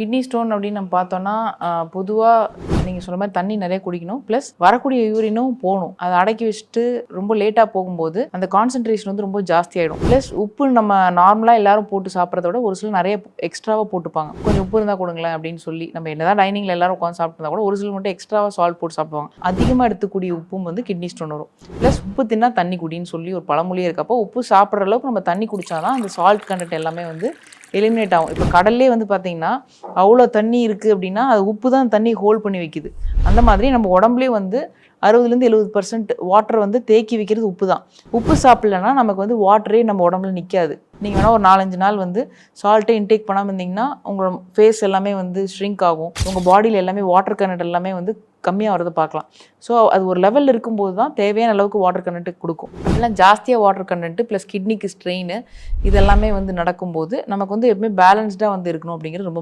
Kidney stone அப்படின்னு நம்ம பார்த்தோம்னா பொதுவாக நீங்கள் சொல்ற மாதிரி தண்ணி நிறைய குடிக்கணும், ப்ளஸ் வரக்கூடிய யூரினும் போகணும். அதை அடக்கி வச்சுட்டு ரொம்ப லேட்டாக போகும்போது அந்த கான்சன்ட்ரேஷன் வந்து ரொம்ப ஜாஸ்தியாகிடும். ப்ளஸ் உப்பு நம்ம நார்மலாக எல்லாரும் போட்டு சாப்பிட்றத விட ஒரு சில நிறைய எக்ஸ்ட்ராவாக போட்டுப்பாங்க. கொஞ்சம் உப்பு இருந்தால் கொடுங்களேன் அப்படின்னு சொல்லி நம்ம என்னதான் டைனிங்கில் எல்லாரும் உட்காந்து சாப்பிட்டு கூட ஒரு சில மட்டும் எக்ஸ்ட்ராவாக சால்ட் போட்டு சாப்பிடுவாங்க. அதிகமாக எடுத்துக்கூடிய உப்பும் வந்து கிட்னி ஸ்டோன் வரும். ப்ளஸ் உப்பு தின்னா தண்ணி குடின்னு சொல்லி ஒரு பழமொழியே இருக்கப்போ உப்பு சாப்பிட்ற அளவுக்கு நம்ம தண்ணி குடிச்சாதான் அந்த சால்ட் கண்டென்ட் எல்லாமே வந்து எலிமினேட் ஆகும். இப்போ கடல்லே வந்து பார்த்தீங்கன்னா அவ்வளோ தண்ணி இருக்குது அப்படின்னா அது உப்பு தான் தண்ணி ஹோல்ட் பண்ணி வைக்குது. அந்த மாதிரி நம்ம உடம்புலேயே வந்து 60-70% வாட்டர் வந்து தேக்கி வைக்கிறது உப்பு தான். உப்பு சாப்பிட்லன்னா நமக்கு வந்து வாட்டரே நம்ம உடம்புல நிற்காது. நீங்கள் வேணால் ஒரு 4-5 நாள் வந்து சால்ட்டே இன்டேக் பண்ணாமல் இருந்தீங்கன்னா உங்கள் ஃபேஸ் எல்லாமே வந்து ஷ்ரிங்க் ஆகும். உங்கள் பாடியில் எல்லாமே வாட்டர் கண்டென்ட் எல்லாமே வந்து கம்மியாக வரதை பார்க்கலாம். ஸோ அது ஒரு லெவலில் இருக்கும்போது தான் தேவையான அளவுக்கு வாட்டர் கண்டென்ட் கொடுக்கும். அப்படிலாம் ஜாஸ்தியாக வாட்டர் கண்டென்ட் ப்ளஸ் கிட்னிக்கு ஸ்ட்ரெயின் இதெல்லாமே வந்து நடக்கும்போது நமக்கு வந்து எப்பவுமே பேலன்ஸ்டாக வந்து இருக்கணும் அப்படிங்கிறது ரொம்ப